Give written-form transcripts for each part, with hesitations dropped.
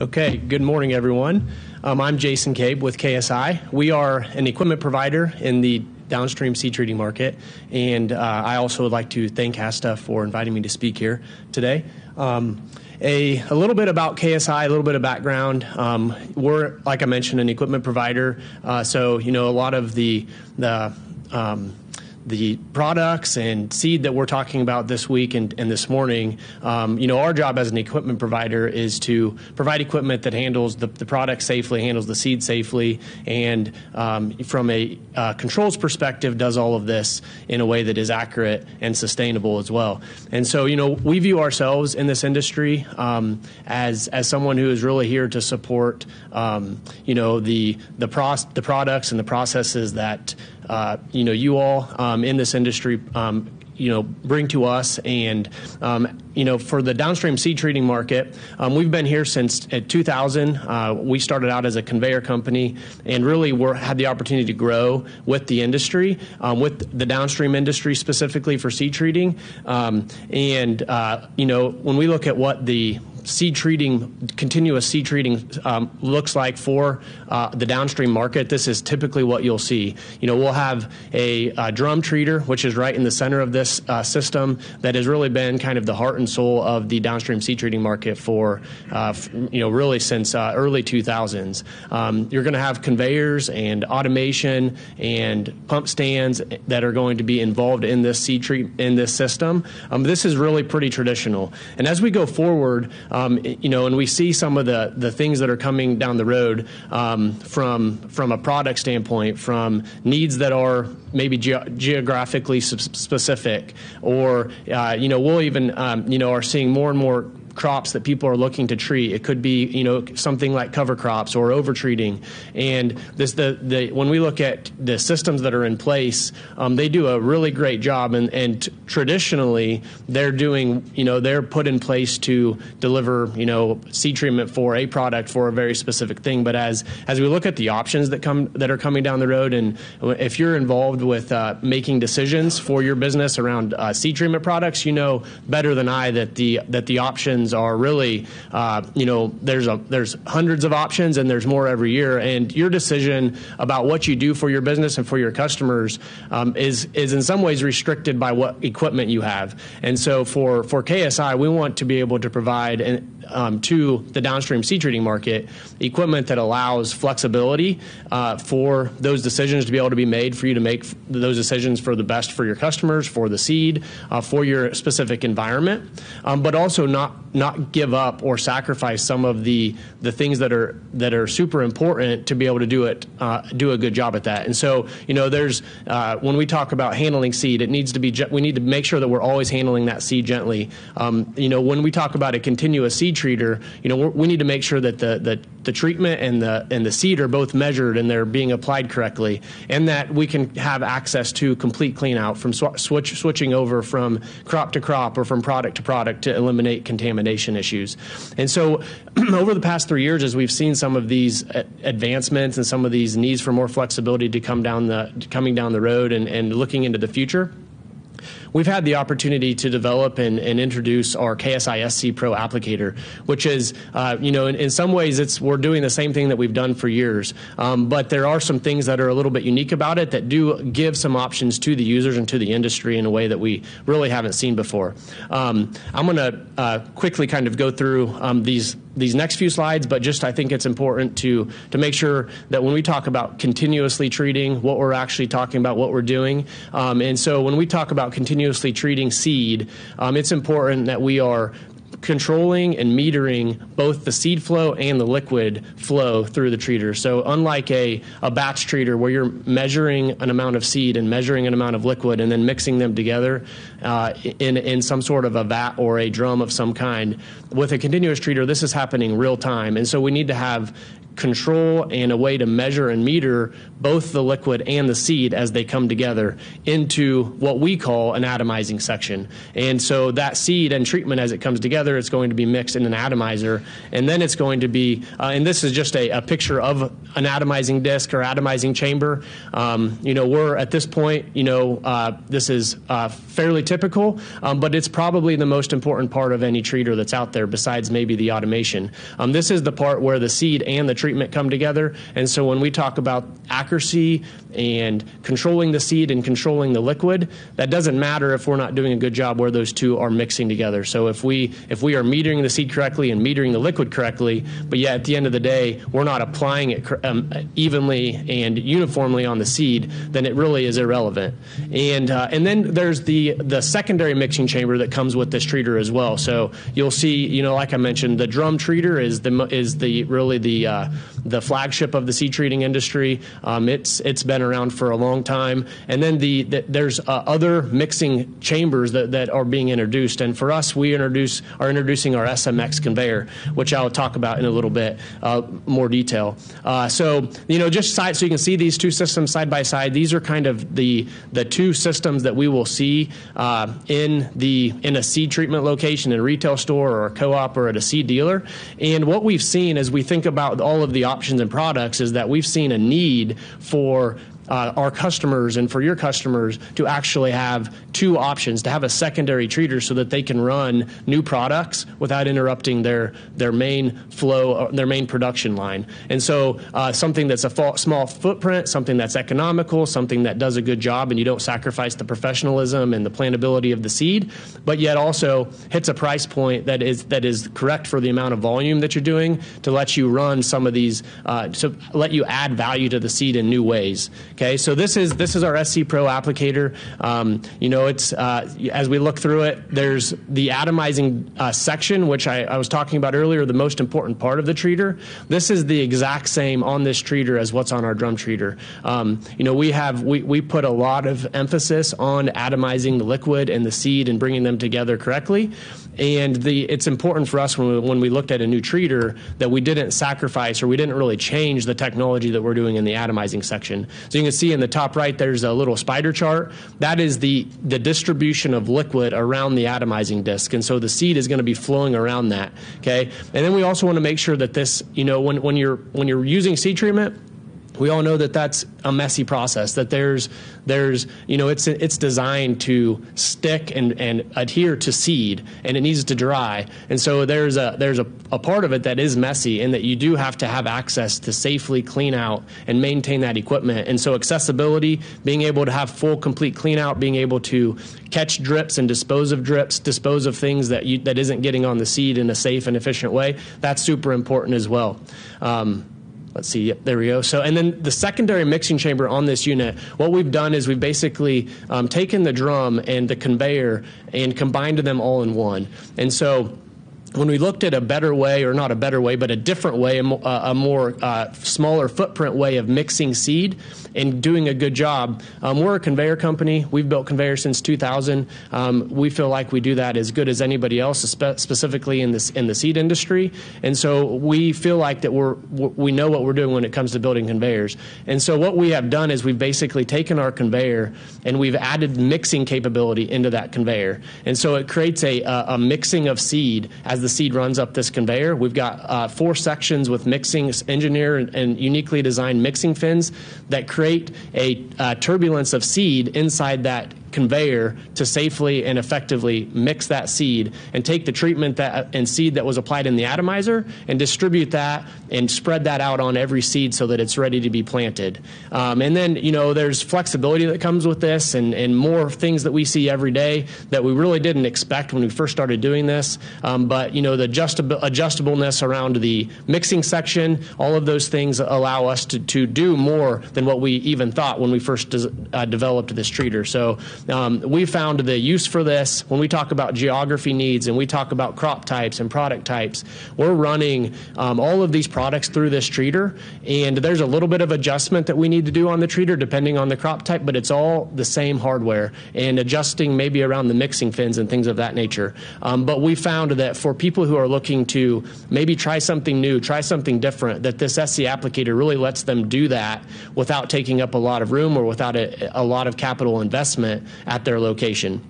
Okay, good morning, everyone. I'm Jason Kaeb with KSI. We are an equipment provider in the downstream seed treating market, and I also would like to thank ASTA for inviting me to speak here today. A little bit about KSI, a little bit of background. We're, like I mentioned, an equipment provider, so a lot of the products and seed that we're talking about this week and this morning, our job as an equipment provider is to provide equipment that handles the product safely, handles the seed safely, and from a controls perspective does all of this in a way that is accurate and sustainable as well. And so, we view ourselves in this industry as someone who is really here to support, the products and the processes that you all in this industry, bring to us. And, for the downstream seed treating market, we've been here since 2000. We started out as a conveyor company and really had the opportunity to grow with the industry, with the downstream industry specifically for seed treating. When we look at what the continuous seed treating looks like for the downstream market, this is typically what you'll see. We'll have a drum treater, which is right in the center of this system, that has really been kind of the heart and soul of the downstream seed treating market for, really since early 2000s. You're going to have conveyors and automation and pump stands that are going to be involved in this in this system. This is really pretty traditional. And as we go forward, and we see some of the things that are coming down the road from a product standpoint, from needs that are maybe geographically specific, or we'll even are seeing more and more crops that people are looking to treat. It could be something like cover crops or over treating. And when we look at the systems that are in place, they do a really great job. And traditionally, they're they're put in place to deliver seed treatment for a product for a very specific thing. But as we look at the options that are coming down the road, and if you're involved with making decisions for your business around seed treatment products, better than I that the options are really, there's hundreds of options, and there's more every year. And your decision about what you do for your business and for your customers is in some ways restricted by what equipment you have. And so for KSI, we want to be able to provide to the downstream seed treating market equipment that allows flexibility for those decisions to be able to be made, for you to make those decisions for the best for your customers, for the seed, for your specific environment, but also not give up or sacrifice some of the things that are super important to be able to do a good job at that. And so there's when we talk about handling seed, we need to make sure that we're always handling that seed gently. When we talk about a continuous seed treater, we need to make sure that the treatment and the seed are both measured and they're being applied correctly, and that we can have access to complete clean out from switching over from crop to crop or from product to product to eliminate contamination issues. And so over the past 3 years, as we've seen some of these advancements and some of these needs for more flexibility to coming down the road and looking into the future, we've had the opportunity to develop and introduce our KSi SC Pro Applicator, which is, in some ways we're doing the same thing that we've done for years, but there are some things that are a little bit unique about it that do give some options to the users and to the industry in a way that we really haven't seen before. I'm going to quickly kind of go through these next few slides, but I think it's important to make sure that when we talk about continuously treating, what we're actually talking about, what we're doing. And so when we talk about continuously treating seed, it's important that we are controlling and metering both the seed flow and the liquid flow through the treater. So unlike a batch treater where you're measuring an amount of seed and measuring an amount of liquid and then mixing them together in some sort of a vat or a drum of some kind, with a continuous treater, this is happening real time. And so we need to have control and a way to measure and meter both the liquid and the seed as they come together into what we call an atomizing section. And so that seed and treatment as it comes together, it's going to be mixed in an atomizer, and then it's going to be, and this is just a picture of an atomizing disc or atomizing chamber. We're at this point, this is fairly typical, but it's probably the most important part of any treater that's out there besides maybe the automation. This is the part where the seed and the treatment come together, and so when we talk about accuracy and controlling the seed and controlling the liquid, that doesn't matter if we're not doing a good job where those two are mixing together. So if we are metering the seed correctly and metering the liquid correctly, but yet at the end of the day we're not applying it evenly and uniformly on the seed, then it really is irrelevant. And then there's the secondary mixing chamber that comes with this treater as well. So you'll see, like I mentioned, the drum treater is really the flagship of the seed treating industry. It's been around for a long time. And then there's other mixing chambers that are being introduced. And for us, we are introducing our SMX conveyor, which I'll talk about in a little bit more detail. So just so you can see these two systems side by side. These are kind of the two systems that we will see in a seed treatment location, in a retail store or a co-op or at a seed dealer. And what we've seen as we think about all of the options and products is that we've seen a need for our customers and for your customers to actually have two options, to have a secondary treater so that they can run new products without interrupting their main flow, their main production line. And so something that's a small footprint, something that's economical, something that does a good job and you don't sacrifice the professionalism and the plantability of the seed, but yet also hits a price point that is correct for the amount of volume that you're doing to let you run some of these, to let you add value to the seed in new ways. Okay, so this is our SC Pro applicator. It's as we look through it, there's the atomizing section, which I was talking about earlier, the most important part of the treater. This is the exact same on this treater as what's on our drum treater. We put a lot of emphasis on atomizing the liquid and the seed and bringing them together correctly. And it's important for us when we looked at a new treater that we didn't sacrifice or we didn't really change the technology that we're doing in the atomizing section. So you can see in the top right there's a little spider chart. That is the distribution of liquid around the atomizing disc. And so the seed is going to be flowing around that. Okay? And then we also want to make sure that this, when you're using seed treatment, we all know that that's a messy process, that it's designed to stick and adhere to seed, and it needs to dry. And so there's a part of it that is messy, and that you do have to have access to safely clean out and maintain that equipment. And so accessibility, being able to have full, complete clean out, being able to catch drips and dispose of drips, dispose of things that isn't getting on the seed in a safe and efficient way, that's super important as well. Let's see, yep, there we go. So, and then the secondary mixing chamber on this unit, what we've done is we've basically taken the drum and the conveyor and combined them all in one. And so when we looked at a better way, or not a better way, but a different way, a more smaller footprint way of mixing seed and doing a good job, we're a conveyor company. We've built conveyor since 2000. We feel like we do that as good as anybody else, specifically in the seed industry. And so we feel like that we know what we're doing when it comes to building conveyors. And so what we have done is we've basically taken our conveyor and we've added mixing capability into that conveyor. And so it creates a mixing of seed as the seed runs up this conveyor. We've got 4 sections with mixing, engineered and uniquely designed mixing fins that create a turbulence of seed inside that conveyor to safely and effectively mix that seed and take the treatment and seed that was applied in the atomizer and distribute that and spread that out on every seed so that it's ready to be planted. And then, there's flexibility that comes with this and more things that we see every day that we really didn't expect when we first started doing this. But, the adjustableness around the mixing section, all of those things allow us to do more than what we even thought when we first developed this treater. So we found the use for this when we talk about geography needs and we talk about crop types and product types. We're running all of these products through this treater, and there's a little bit of adjustment that we need to do on the treater depending on the crop type, but it's all the same hardware, and adjusting maybe around the mixing fins and things of that nature. But we found that for people who are looking to maybe try something new, try something different, that this SC Applicator really lets them do that without taking up a lot of room or without a lot of capital investment at their location.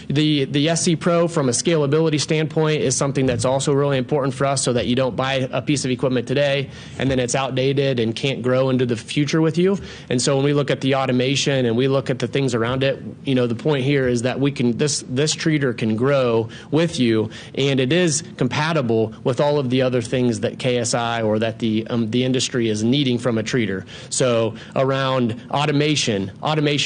The SC Pro, from a scalability standpoint, is something that's also really important for us, so that you don't buy a piece of equipment today and then it's outdated and can't grow into the future with you. And so when we look at the automation and we look at the things around it, the point here is that we can this treater can grow with you, and it is compatible with all of the other things that KSI or that the industry is needing from a treater. So around automation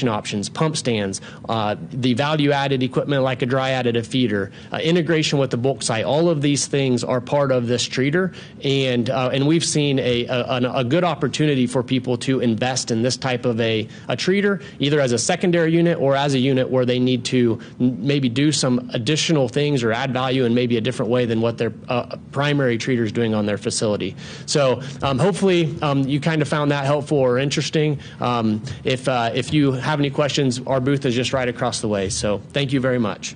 options, pump stands, the value-added equipment like a dry additive feeder, integration with the bulk site, all of these things are part of this treater, and we've seen a good opportunity for people to invest in this type of a treater, either as a secondary unit or as a unit where they need to maybe do some additional things or add value in maybe a different way than what their primary treater is doing on their facility. So hopefully you kind of found that helpful or interesting. If you have any questions, our booth is just right across the way. So thank you very much.